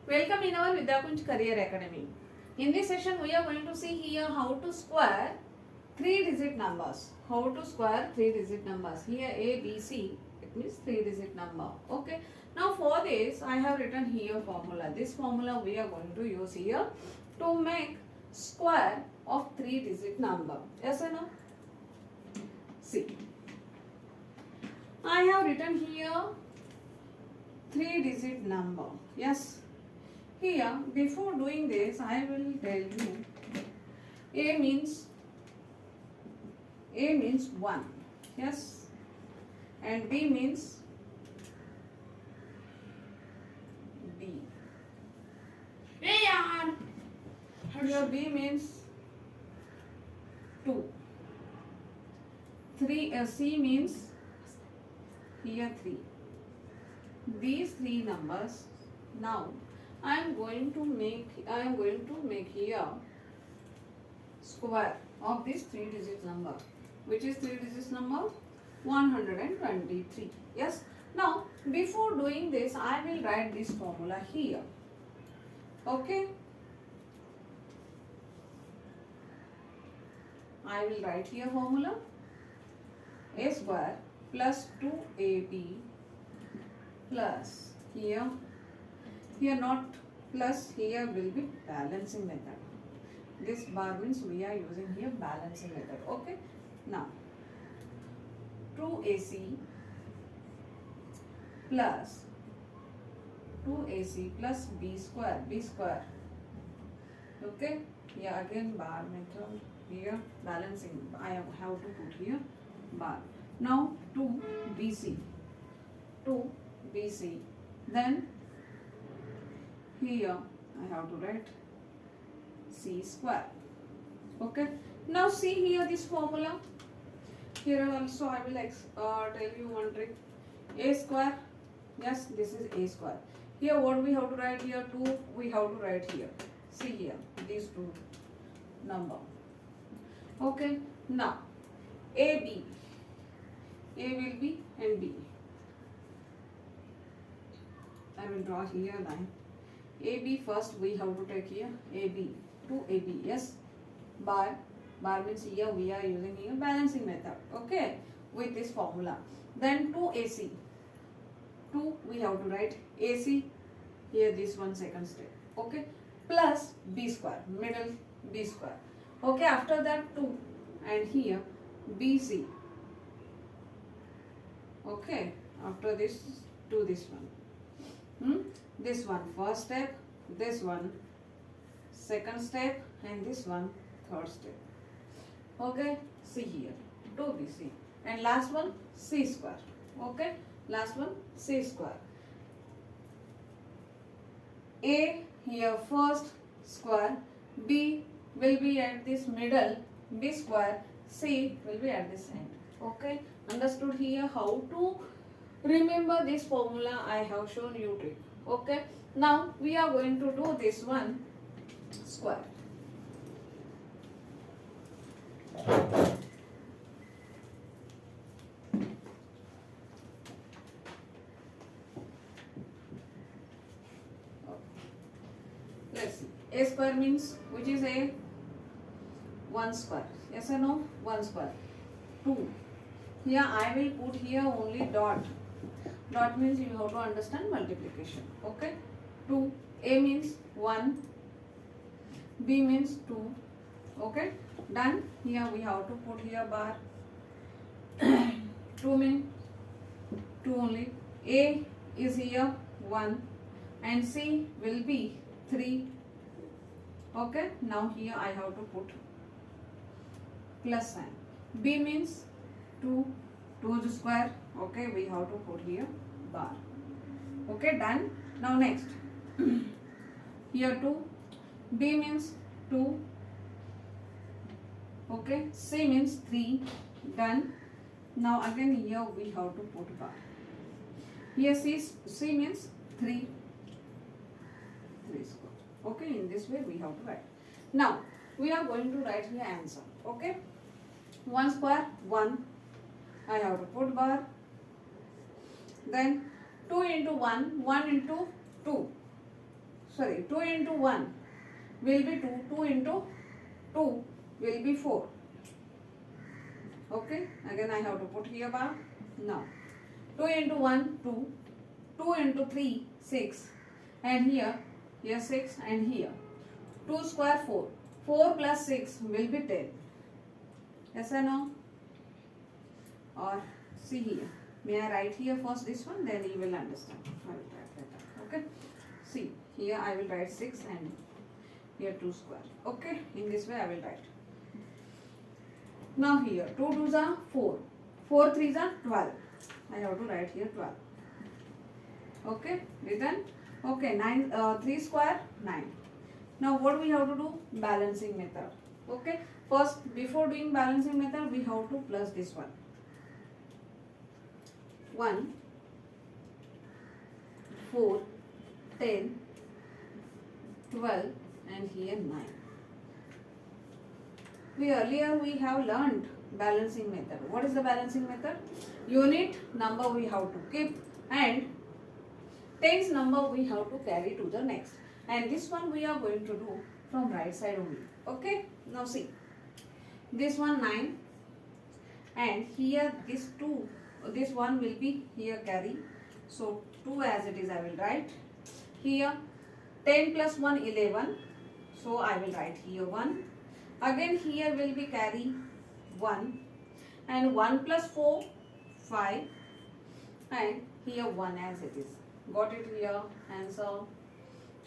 Welcome in our Vidyakunj Career Academy. In this session, we are going to see here how to square three-digit numbers. How to square three-digit numbers. Here A, B, C. It means three-digit number. Okay. Now for this, I have written here formula. This formula we are going to use here to make square of three-digit number. Yes or no? See. I have written here three-digit number. Yes. Here, before doing this, I will tell you A means 1, yes, and B means B. Here B means 2. 3 C means here 3. These three numbers. Now I am going to make here square of this three-digit number. Which is three-digit number? 123. Yes. Now, before doing this, I will write this formula here. Okay. I will write here formula. A square plus 2ab plus here not plus, here will be balancing method. This bar means we are using here balancing method. Okay. Now 2ac plus 2ac plus b square. Okay. Yeah, again bar method. Here balancing. I have to put here bar. Now 2bc. Then here I have to write c square. Okay. Now see here this formula. Here also I will tell you one trick. A square. Yes, this is a square. Here what we have to write here? 2 we have to write here. See here these two number. Okay. Now A will be and B. I will draw here line. AB first we have to take here AB, 2AB, yes, bar means here we are using here balancing method, okay, with this formula. Then 2AC, 2 we have to write AC, here this one second step, okay, plus B square, middle B square, okay, after that 2 and here BC, okay, after this to this one. This one first step, this one second step, and this one third step. Okay, see here 2bc and last one c square. Okay, last one c square. A here first square, B will be at this middle, B square, C will be at this end. Okay, understood here how to remember this formula. I have shown you trick. Okay. Now we are going to do this one square. Let's see. A square means which is a 1 square. Yes or no? 1 square. 2. Here I will put here only dot. Dot means you have to understand multiplication. Okay. 2. A means 1. B means 2. Okay. Done. Here we have to put here bar. 2 means 2 only. A is here 1 and C will be 3. Okay. Now here I have to put plus sign. B means 2. 2 square. Okay, we have to put here bar. Okay, done. Now next. Here 2. B means 2. Okay, C means 3. Done. Now again here we have to put bar. Here C means 3. 3 square. Okay, in this way we have to write. Now we are going to write here answer. Okay. 1 square 1. I have to put bar. Then 2 into 1, 1 into 2. sorry, 2 into 1 will be 2, 2 into 2 will be 4. Okay, again I have to put here bar. Now 2 into 1 2, 2 into 3 6, and here 6, and here 2 square 4, 4 plus 6 will be 10. Yes or no? Or see here, may I write here first this one, then you will understand. I will write later. Okay, see here I will write 6 and here 2 square. Okay, in this way I will write. Now here 2 2s are 4, 4 3s are 12. I have to write here 12. Okay, written. Okay, 3 square 9. Now what we have to do? Balancing method. Okay, first before doing balancing method we have to plus this one. 1 4 10 12 and here 9. We have learned balancing method. What is the balancing method? Unit number we have to keep and tens number we have to carry to the next. And this one we are going to do from right side only. Okay, now see, this one 9 and here this 2, this one will be here carry. So 2 as it is I will write. Here 10 plus 1 11. So I will write here 1. Again here will be carry 1 and 1 plus 4 5 and here 1 as it is. Got it here? Answer.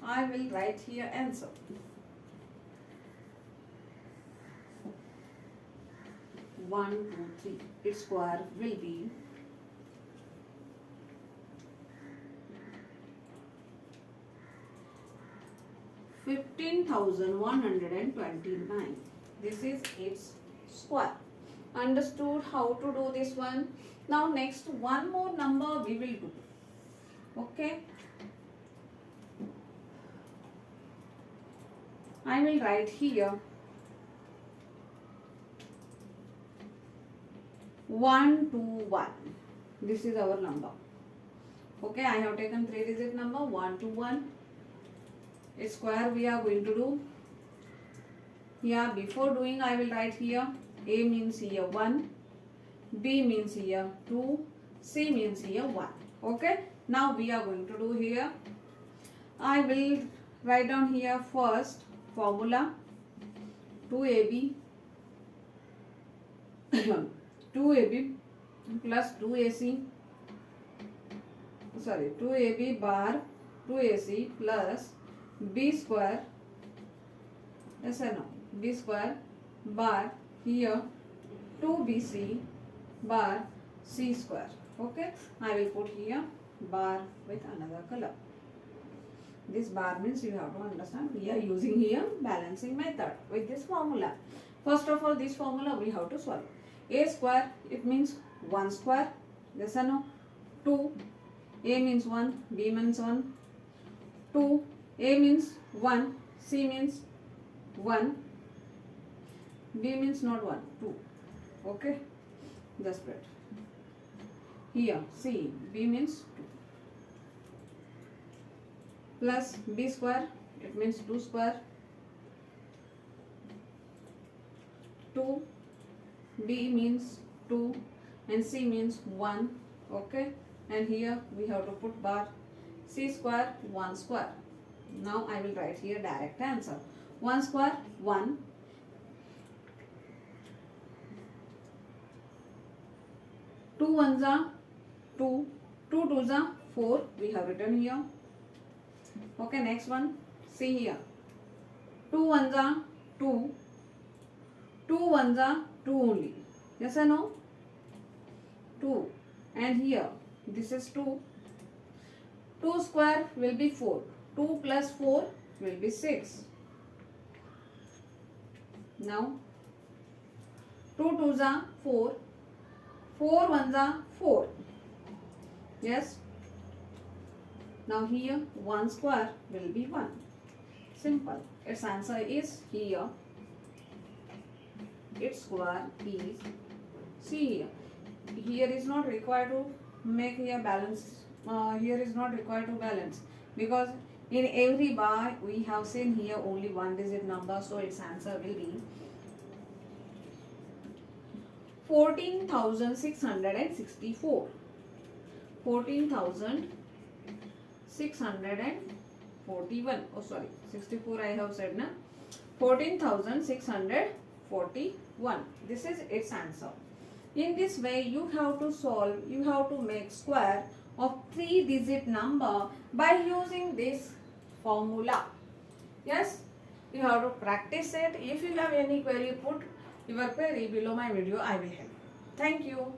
I will write here answer. One, two, three. Its square will be 15,129. This is its square. Understood how to do this one? Now next one more number we will do. Okay. I will write here 1 2 1. This is our number. Okay, I have taken 3-digit number 1 2 1. A square we are going to do. Here before doing I will write here A means here 1, B means here 2, C means here 1. Okay, now we are going to do here. I will write down here first formula 2AB 2AB plus 2AC, sorry, 2AB bar 2AC plus B square, yes or no, B square bar here 2BC bar C square. Okay, I will put here bar with another color. This bar means you have to understand we are using here balancing method with this formula. First of all, this formula we have to solve. A square, it means 1 square, yes or no? 2, A means 1, B means 1, 2, A means 1, C means 1, B means not 1, 2. Okay, just wait. Here, C, B means 2. Plus B square, it means 2 square, 2, B means 2 and C means 1. Okay, and here we have to put bar C square 1 square. Now I will write here direct answer. 1 square 1, 2 ones are 2, 2 twos are 4, we have written here. Okay, next one, see here, 2 ones are 2, 2 ones are 2 only, yes or no? 2, and here this is 2, 2 square will be 4, 2 plus 4 will be 6. Now 2 twos are 4, 4 ones are 4, yes. Now here 1 square will be 1. Simple. Its answer is here. Its square is, see here. Here is not required to make here balance. Here is not required to balance because In every bar, we have seen here only one digit number, so its answer will be 14,664. 14,641. Oh, sorry, 64 I have said, na? 14,641. This is its answer. In this way, you have to solve, you have to make square of 3-digit number by using this formula. Yes, you have to practice it. If you have any query, put your query below my video. I will help. Thank you.